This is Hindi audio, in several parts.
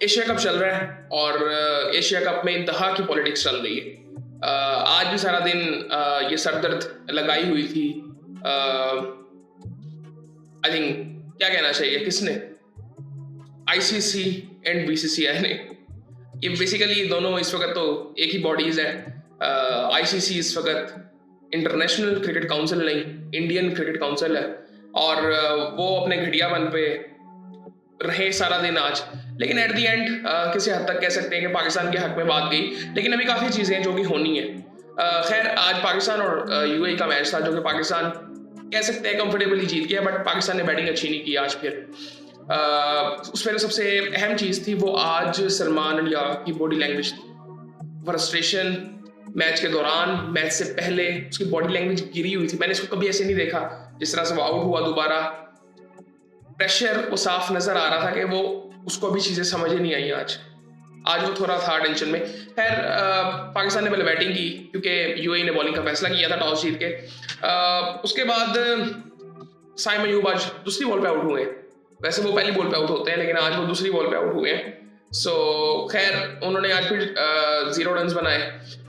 एशिया कप चल रहा है और एशिया कप में इंतहा की पॉलिटिक्स चल रही है। आज भी सारा दिन ये सरदर्द लगाई हुई थी। आई थिंक क्या कहना चाहिए, किसने, आईसीसी एंड बीसीसीआई ने। ये बेसिकली दोनों इस वक्त तो एक ही बॉडीज है। आईसीसी इस वक्त इंटरनेशनल क्रिकेट काउंसिल नहीं, इंडियन क्रिकेट काउंसिल है, और वो अपने घटियापन पे रहे सारा दिन आज। लेकिन एट दी एंड किसी हद तक कह सकते हैं कि पाकिस्तान के हक में बात गई, लेकिन अभी काफ़ी चीज़ें हैं जो कि होनी है। खैर, आज पाकिस्तान और यूएई का मैच था, जो कि पाकिस्तान कह सकते हैं कंफर्टेबली जीत गया, बट पाकिस्तान ने बैटिंग अच्छी नहीं की आज। फिर उसमें सबसे अहम चीज़ थी वो आज सलमान अलिया की बॉडी लैंग्वेज थी। फ्रस्ट्रेशन मैच के दौरान, मैच से पहले उसकी बॉडी लैंग्वेज गिरी हुई थी। मैंने इसको कभी ऐसे नहीं देखा जिस तरह से वो आउट हुआ दोबारा। प्रेशर वो साफ नजर आ रहा था कि वो उसको अभी चीज़ें समझ ही नहीं आई। आज वो थोड़ा था टेंशन में। खैर, पाकिस्तान ने पहले बैटिंग की क्योंकि यूएई ने बॉलिंग का फैसला किया था टॉस जीत के। उसके बाद साइम अयूब आज दूसरी बॉल पे आउट हुए। वैसे वो पहली बॉल पे आउट होते हैं, लेकिन आज वो दूसरी बॉल पे आउट हुए हैं। सो खैर, उन्होंने आज फिर 0 रन बनाए।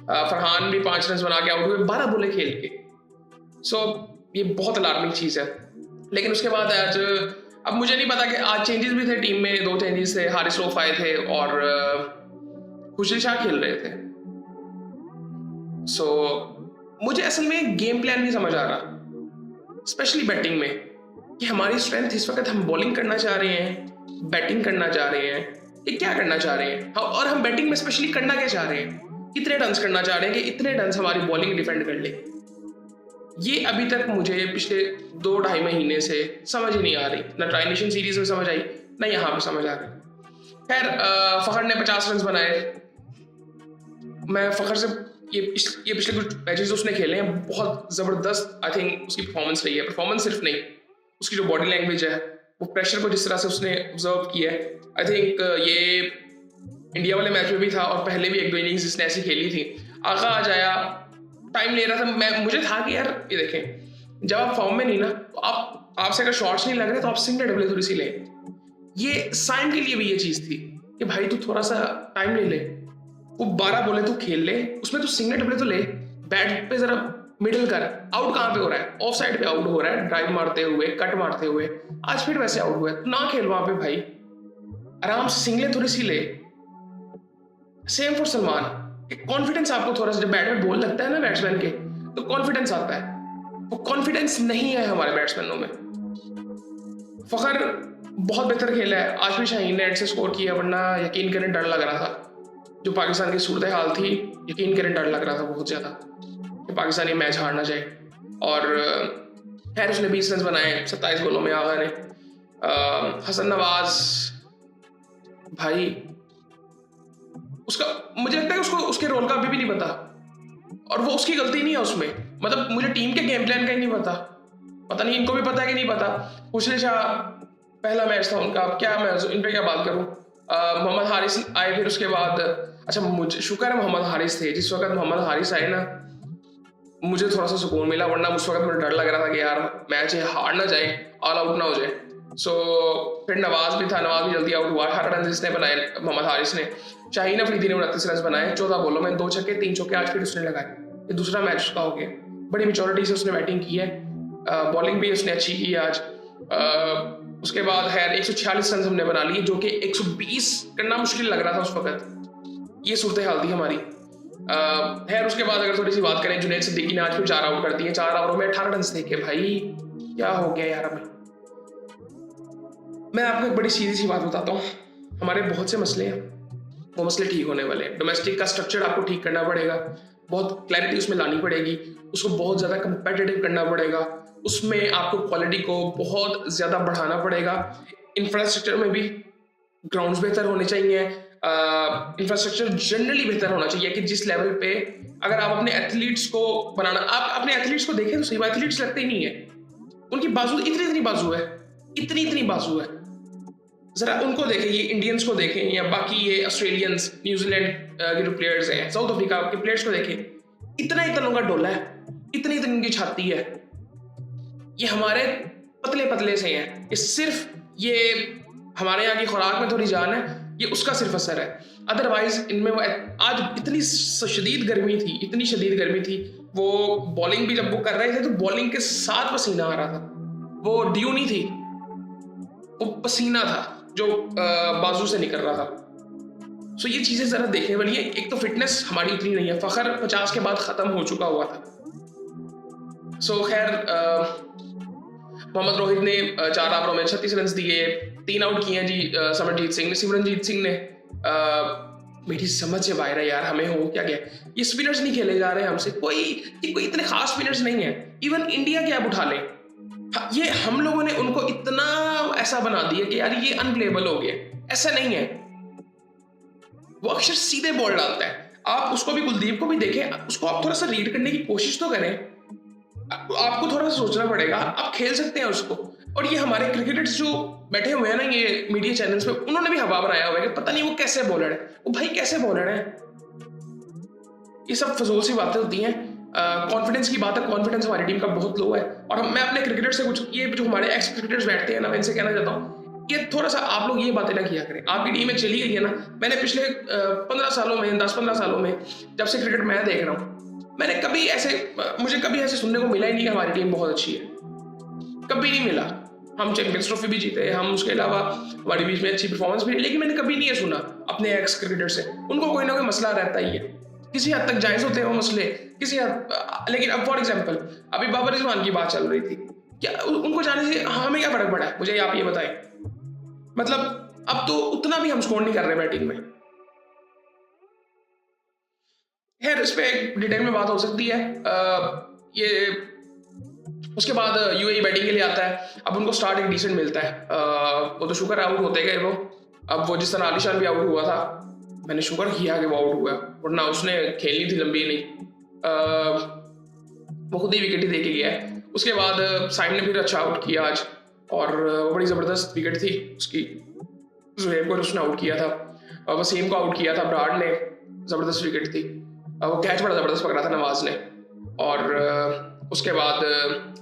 फरहान भी 5 रन बना के आउट हुए 12 बॉलें खेल के। सो ये बहुत अलार्मिंग चीज़ है। लेकिन उसके बाद आज, अब मुझे नहीं पता कि आज चेंजेस भी थे टीम में, 2 चेंजेस थे। हारिस रऊफ आए थे और खुशरी शाह खेल रहे थे। सो मुझे असल में गेम प्लान नहीं समझ आ रहा, स्पेशली बैटिंग में, कि हमारी स्ट्रेंथ इस वक्त हम बॉलिंग करना चाह रहे हैं, बैटिंग करना चाह रहे हैं, ये क्या करना चाह रहे हैं, और हम बैटिंग में स्पेशली करना क्या चाह रहे हैं, कितने रन करना चाह रहे हैं कि इतने रन हमारी बॉलिंग डिफेंड कर ले। ये अभी तक मुझे पिछले 2-2.5 महीने से समझ ही नहीं आ रही। ना ट्राई नेशन सीरीज में समझ आई, ना यहाँ पे समझ आ रही। खैर, फखर ने 50 रन बनाए। मैं फखर से ये पिछले कुछ मैचेस उसने खेले हैं, बहुत ज़बरदस्त आई थिंक उसकी परफॉर्मेंस रही है। परफॉर्मेंस सिर्फ नहीं, उसकी जो बॉडी लैंग्वेज है, वो प्रेशर को जिस तरह से उसने ऑब्जर्व किया है, आई थिंक ये इंडिया वाले मैच में भी था और पहले भी 1-2 इनिंग्स जिसने ऐसी खेली थी। आगा आ जाया, टाइम ले रहा था। मुझे था कि यार ये देखें, जब आप फॉर्म में नहीं ना, तो आपसे अगर शॉट्स नहीं लग रहे तो आप सिंगल डबल थोड़ी सी ले। ये साइम के लिए भी ये चीज़ थी कि भाई तू थोड़ा सा टाइम ले ले, वो 12 बॉलें तू खेल ले, उसमें तू सिंगल डबल तो ले, बैट पे जरा मिडल कर। आउट कहाँ पे हो रहा है? ऑफ साइड पे आउट हो रहा है, ड्राइव मारते हुए, कट मारते हुए। आज फिर वैसे आउट हुआ है, ना खेल वहां पे भाई, आराम से सिंगलें थोड़ी सी ले। सेम फॉर सलमान, कॉन्फिडेंस आपको थोड़ा सा, जब बैट में बॉल लगता है ना बैट्समैन के, तो कॉन्फिडेंस आता है। वो कॉन्फिडेंस नहीं है हमारे बैट्समैनों में। फखर बहुत बेहतर खेला है, आज भी शाहीन ने 8 से स्कोर किया, वरना यकीन करें डर लग रहा था। जो पाकिस्तान की सूरत हाल थी, यकीन करें डर लग रहा था बहुत ज़्यादा कि पाकिस्तान ये मैच हार ना जाए। और खैर, उसने 20 रन बनाए 27 बॉलों में। आगा ने हसन नवाज भाई, उसका मुझे लगता है उसको उसके रोल का अभी भी नहीं पता, और वो उसकी गलती नहीं है उसमें। मतलब मुझे टीम के गेम प्लान का ही नहीं पता नहीं इनको भी पता है कि नहीं पता। खुशरी शाह पहला मैच था उनका, क्या मैं इन पे क्या बात करूं। मोहम्मद हारिस आए फिर उसके बाद। अच्छा, मुझे शुक्र है मोहम्मद हारिस थे। जिस वक्त मोहम्मद हारिस आए ना, मुझे थोड़ा सा सुकून मिला, वरना उस वक्त मुझे डर लग रहा था कि यार मैच हार ना जाए, ऑल आउट ना हो जाए। सो फिर नवाज भी था, नवाज भी जल्दी आउट हुआ। 18 रन जिसने बनाए मोहम्मद हारिस ने। शाहीन अफरीदी ने 29 रन बनाए 14 बॉलों में, 2 छक्के 3 चौके आज फिर उसने लगाए। ये दूसरा मैच उसका हो गया। बड़ी मेच्योरिटी से उसने बैटिंग की है, बॉलिंग भी उसने अच्छी की आज। उसके बाद खैर 146 रन हमने बना लिए, जो कि 120 करना मुश्किल लग रहा था उस वक्त। ये सूरत हाल थी हमारी। खैर उसके बाद अगर थोड़ी सी बात करें, जुनैद सिद्दीकी ने आज फिर 4 आउट कर दिए। 4 ओवरों में 18 रन थे। भाई क्या हो गया यार। अभी मैं आपको एक बड़ी सीधी सी बात बताता हूँ, हमारे बहुत से मसले हैं, वो मसले ठीक होने वाले हैं। डोमेस्टिक का स्ट्रक्चर आपको ठीक करना पड़ेगा, बहुत क्लैरिटी उसमें लानी पड़ेगी, उसको बहुत ज़्यादा कंपेटिटिव करना पड़ेगा, उसमें आपको क्वालिटी को बहुत ज़्यादा बढ़ाना पड़ेगा। इंफ्रास्ट्रक्चर में भी ग्राउंड्स बेहतर होने चाहिए, इंफ्रास्ट्रक्चर जनरली बेहतर होना चाहिए कि जिस लेवल पे अगर आप अपने एथलीट्स को बनाना, आप अपने एथलीट्स को देखें तो सही, एथलीट्स लगते ही नहीं है। उनकी बाजू इतनी बाजू है, इतनी बाजू है। जरा उनको देखें, ये इंडियंस को देखें या बाकी ये ऑस्ट्रेलियंस, न्यूजीलैंड के जो प्लेयर्स हैं, साउथ अफ्रीका के प्लेयर्स को देखें, इतना उनका डोला है, इतनी उनकी छाती है। ये हमारे पतले से हैं। ये सिर्फ ये हमारे यहाँ की खुराक में थोड़ी जान है, ये उसका सिर्फ असर है। अदरवाइज इनमें वो आज इतनी शदीद गर्मी थी, इतनी शदीद गर्मी थी, वो बॉलिंग भी जब वो कर रहे थे तो बॉलिंग के साथ पसीना आ रहा था। वो ड्यू नहीं थी, वो पसीना था जो बाजू से निकल रहा था। सो ये चीज़ें ज़रा देखने वाली है। एक तो फिटनेस हमारी इतनी नहीं है, फ़खर 50 के बाद ख़त्म हो चुका हुआ था। सो खैर मोहम्मद रोहित ने 4 ओवरों में 36 रन दिए, 3 आउट किए हैं जी सिमरनजीत सिंह ने। सिमरनजीत सिंह ने मेरी समझ से बाहर है यार, हमें हो क्या गया, ये स्पिनर्स नहीं खेले जा रहे हमसे, कोई इतने खास स्पिनर्स नहीं है। इवन इंडिया की आप उठा लें, ये हम लोगों ने उनको इतना ऐसा बना दिया कि यार ये अनप्लेबल हो गया। ऐसा नहीं है, वो अक्सर सीधे बॉल डालता है। आप उसको भी, कुलदीप को भी देखें, उसको आप थोड़ा सा रीड करने की कोशिश तो करें। आपको थोड़ा सा सोचना पड़ेगा, आप खेल सकते हैं उसको। और ये हमारे क्रिकेटर्स जो बैठे हुए हैं ना ये मीडिया चैनल्स पे, उन्होंने भी हवा बनाया हुआ है कि पता नहीं वो कैसे बॉलर है। वो भाई कैसे बॉलर है? ये सब फजूल सी बातें होती हैं। कॉन्फिडेंस की बात है, कॉन्फिडेंस हमारी टीम का बहुत लो है। और मैं अपने क्रिकेटर से कुछ, ये जो हमारे एक्स क्रिकेटर्स बैठते हैं ना, मैं इनसे कहना चाहता हूँ, ये थोड़ा सा आप लोग ये बातें ना किया करें। आपकी टीम में चली गई है ना, मैंने पिछले 15 सालों में, 10-15 सालों में जब से क्रिकेट मैं देख रहा हूँ, मुझे कभी ऐसे सुनने को मिला ही नहीं कि हमारी टीम बहुत अच्छी है। कभी नहीं मिला। हम चैंपियंस ट्रॉफी भी जीते, हम उसके अलावा हमारे बीच में अच्छी परफॉर्मेंस भी, लेकिन मैंने कभी नहीं ये सुना अपने एक्स क्रिकेटर से। उनको कोई ना कोई मसला रहता ही है, किसी हद तक जायज होते हैं वो मसले, किसी हद। लेकिन अब फॉर एग्जाम्पल अभी बाबर रिजवान की बात चल रही थी, क्या उनको जाने से हमें क्या फर्क पड़ा है? मुझे आप ये बताएं। मतलब अब तो उतना भी हम स्कोर नहीं कर रहे बैटिंग में। खैर इस पे एक डिटेल में बात हो सकती है। ये उसके बाद यूएई बैटिंग के लिए आता है। अब उनको स्टार्ट एक डिसेंट मिलता है। वो तो शुक्र आउट होते गए वो। अब वो जिस तरह आलिशान भी आउट हुआ था, मैंने शुक्र किया कि वो आउट हुआ, वरना उसने खेलनी थी लंबी नहीं। वो खुद ही विकेट ही दे के गया है। उसके बाद साइम ने फिर अच्छा आउट किया आज, और वो बड़ी ज़बरदस्त विकेट थी उसकी। ज़ुहैब को उसने आउट किया था, वसीम को आउट किया था ब्राड ने, ज़बरदस्त विकेट थी। वो कैच बड़ा ज़बरदस्त पकड़ा था नवाज ने। और उसके बाद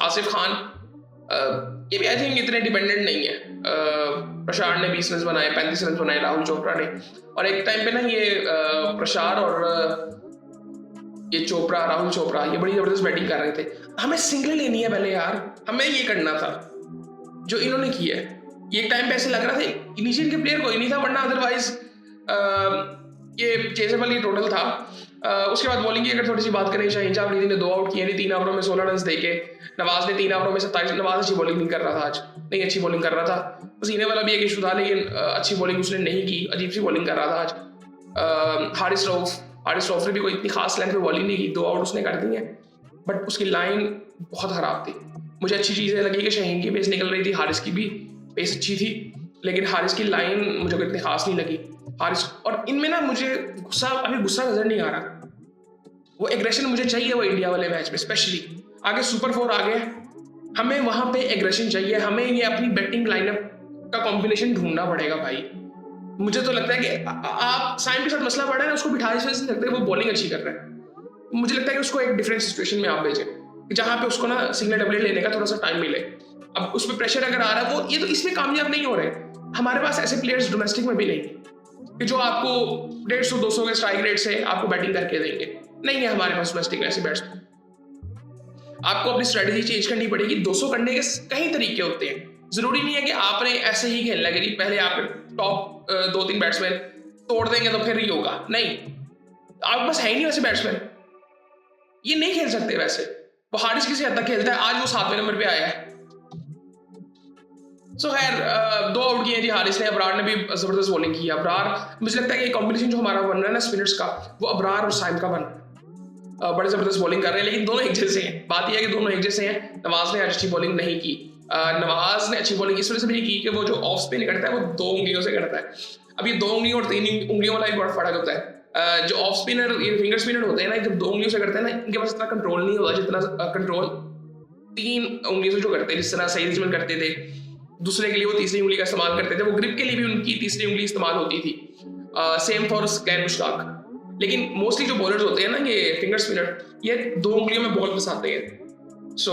आसिफ खान, ये भी आई थिंक इतने डिपेंडेंट नहीं है। प्रशार ने 20 रन बनाए, 35 रन बनाए राहुल चोपड़ा ने। और एक टाइम पे ना ये प्रशार और ये चोपड़ा, राहुल चोपड़ा, ये बड़ी ज़बरदस्त बैटिंग कर रहे थे। हमें सिंगल लेनी है पहले यार, हमें ये करना था जो इन्होंने किया है। ये एक टाइम पे ऐसे लग रहा था इनिशियल के प्लेयर कोई नहीं था, वरना अदरवाइज ये चेजेबल ये टोटल था। उसके बाद बॉलिंग की अगर थोड़ी सी बात करें, शाहीन शाह अफरीदी ने 2 आउट किए, 3 ओवरों में 16 रन देके। नवाज ने 3 ओवरों में 27। नवाज अच्छी बॉलिंग नहीं कर रहा था आज, नहीं अच्छी बॉलिंग कर रहा था। पसीने वाला भी एक इशू था, लेकिन अच्छी बॉलिंग उसने नहीं की, अजीब सी बॉलिंग कर रहा था आज। हारिस रऊफ ने भी कोई इतनी खास लेंथ पे बॉलिंग नहीं की, 2 आउट उसने कर दी है, बट उसकी लाइन बहुत खराब थी। मुझे अच्छी चीज़ें लगी कि शाहीन की पेस निकल रही थी, हारिस की भी पेस अच्छी थी, लेकिन हारिस की लाइन मुझे इतनी खास नहीं लगी। हारिस और इनमें ना मुझे अभी गुस्सा नजर नहीं आ रहा। वो एग्रेशन मुझे चाहिए वो इंडिया वाले मैच में, स्पेशली आगे सुपर 4 आ गए, हमें वहां पे एग्रेशन चाहिए। हमें ये अपनी बैटिंग लाइनअप का कॉम्बिनेशन ढूंढना पड़ेगा भाई। मुझे तो लगता है कि आप साइम के साथ मसला पड़ा है ना, उसको बिठा इसलिए लगता है वो बॉलिंग अच्छी कर रहा है। मुझे लगता है कि उसको एक डिफरेंट सिचुएशन में आप भेजें, जहां पे उसको ना सिंगल डबल लेने का थोड़ा सा टाइम मिले। अब उस पर प्रेशर अगर आ रहा है, वो ये तो इसमें कामयाब नहीं हो रहे। हमारे पास ऐसे प्लेयर्स डोमेस्टिक में भी नहीं कि जो आपको 150-200 के स्ट्राइक रेट से आपको बैटिंग करके देंगे। नहीं है हमारे पास डोमेस्टिक में ऐसे बैट्समैन। आपको अपनी स्ट्रेटेजी चेंज करनी पड़ेगी। 200 करने के कई तरीके होते हैं, जरूरी नहीं है कि आपने ऐसे ही खेलना है कि पहले आप टॉप 2-3 बैट्समैन तोड़ देंगे तो फिर ही होगा। नहीं, आपके पास है ही नहीं वैसे बैट्समैन, ये नहीं खेल सकते वैसे। वो हारिस किसी हद तक खेलता है, आज वो 7वें नंबर पे आया है। सो खैर 2 आउट किए जी हारिस ने। अबरार ने भी जबरदस्त बॉलिंग की। अबरार, मुझे लगता है कि कॉम्बिनेशन जो हमारा बन रहा है ना स्पिनर्स का, वो अबरार और साइम का बन रहा है। बड़े जबरदस्त बॉलिंग कर रहे हैं, लेकिन दोनों एक जैसे हैं। बात यह है कि दोनों एक जैसे हैं। नवाज ने आज अच्छी बॉलिंग नहीं की। नवाज ने अच्छी बॉलिंग इस वजह से भी नहीं की कि वो जो ऑफ स्पिन करता है वो 2 उंगलियों से करता है। अब ये 2 उंगलियों और 3 उंगलियों वाला भी बड़ा फर्क होता है। जो ऑफ स्पिनर, ये फिंगर स्पिनर होते हैं ना, जब 2 उंगलियों से करते हैं ना, इनके पास इतना कंट्रोल नहीं होता जितना कंट्रोल 3 उंगलियों से जो करते हैं। जिस तरह सही रिजमन करते थे, दूसरे के लिए वो तीसरी उंगली का इस्तेमाल करते थे, वो ग्रिप के लिए भी उनकी तीसरी उंगली इस्तेमाल होती थी। Same for Glenn Mushtaq. लेकिन मोस्टली जो बॉलर्स होते हैं ना, ये फिंगर स्पिनर, ये 2 उंगलियों में बॉल फंसाते हैं। सो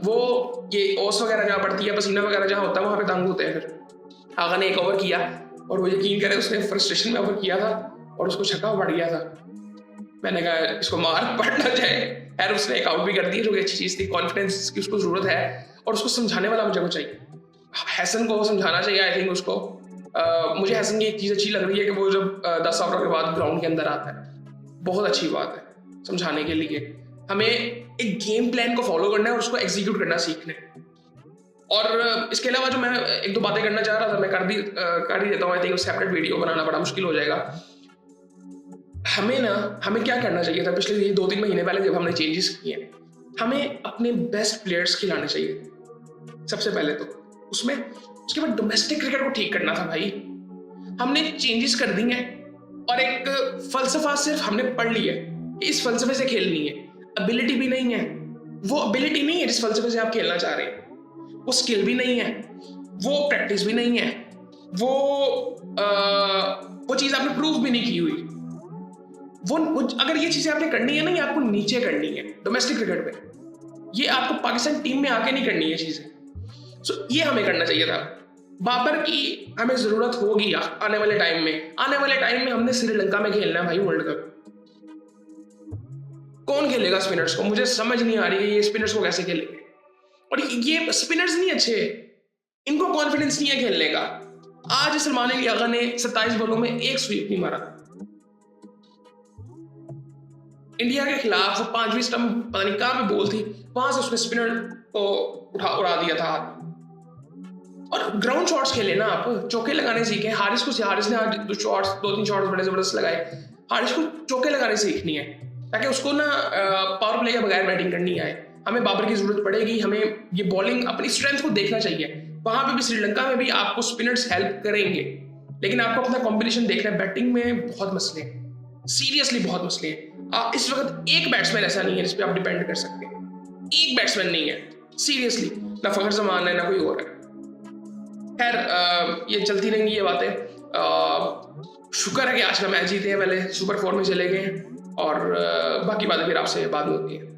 वो ये ओस वगैरह जहाँ पड़ती है, पसीना वगैरह जहाँ होता है, वहाँ पे तंग होते हैं। फिर आगा ने 1 ओवर किया, और वो यकीन करे उसने फ्रस्ट्रेशन में ओवर किया था और उसको छक्का पड़ गया था। मैंने कहा इसको मार पड़ना चाहे, खैर उसने एक आउट भी कर दी जो कि अच्छी चीज़ थी। कॉन्फिडेंस की उसको ज़रूरत है और उसको समझाने वाला मुझे को चाहिए। हैसन को समझाना चाहिए आई थिंक उसको। मुझे हैसन की एक चीज़ अच्छी लग रही है कि वो जब 10 ओवर के बाद ग्राउंड के अंदर आता है, बहुत अच्छी बात है समझाने के लिए। हमें एक गेम प्लान को फॉलो करना है और उसको एग्जीक्यूट करना सीखना है। और इसके अलावा जो मैं एक दो बातें करना चाह रहा था मैं कर ही देता हूँ। आई थिंक सेपरेट वीडियो बनाना बड़ा मुश्किल हो जाएगा। हमें क्या करना चाहिए था पिछले ये 2-3 महीने पहले जब हमने चेंजेस किए, हमें अपने बेस्ट प्लेयर्स खिलाने चाहिए सबसे पहले तो उसमें। उसके बाद डोमेस्टिक क्रिकेट को ठीक करना था भाई। हमने चेंजेस कर दी हैं और एक फलसफा सिर्फ हमने पढ़ लिया है कि इस फलसफे से खेलनी है। एबिलिटी भी नहीं है, वो एबिलिटी नहीं है जिस फलसफे से आप खेलना चाह रहे हैं, वो स्किल भी नहीं है, वो प्रैक्टिस भी नहीं है, वो चीज़ आपने प्रूव भी नहीं की हुई। वो अगर ये चीज़ें आपने करनी है ना, ये आपको नीचे करनी है डोमेस्टिक क्रिकेट में, ये आपको पाकिस्तान टीम में आके नहीं करनी है चीज़ें। सो ये हमें करना चाहिए था। बाबर की हमें ज़रूरत होगी आने वाले टाइम में। आने वाले टाइम में हमने श्रीलंका में खेलना है भाई वर्ल्ड कप। कौन खेलेगा स्पिनर्स को? मुझे समझ नहीं आ रही है ये स्पिनर्स को कैसे खेलेंगे। और ये स्पिनर्स नहीं अच्छे, इनको कॉन्फिडेंस नहीं है खेलने का। आज सलमान अली आगा ने 27 बॉलों में एक स्वीप नहीं मारा। इंडिया के खिलाफ वो 5वीं स्टंप पता नहीं कहां पे बॉल थी, वहां से उसने स्पिनर को उड़ा दिया था। और ग्राउंड शॉट्स खेले ना आप, चौके लगाने सीखे। हारिस ने आज 2-3 शॉट्स बड़े जबरदस्त लगाए। हारिस को चौके लगाने सीखनी है ताकि उसको ना पावर प्ले के बगैर बैटिंग करनी आए। हमें बाबर की जरूरत पड़ेगी। हमें ये बॉलिंग अपनी स्ट्रेंथ को देखना चाहिए। वहां पे भी श्रीलंका में भी आपको स्पिनर्स हेल्प करेंगे, लेकिन आपको अपना कॉम्बिनेशन देखना है। बैटिंग में बहुत मसले हैं, सीरियसली बहुत मसले हैं। इस वक्त एक बैट्समैन ऐसा नहीं है जिस पे आप डिपेंड कर सकते हैं। एक बैट्समैन नहीं है सीरियसली, ना फखर जमान है ना कोई और है। खैर ये चलती रहेंगी ये बातें। शुक्र है कि आज का मैच जीते हैं, पहले सुपर 4 में चले गए हैं और बाकी बातें फिर आपसे बाद में होती हैं।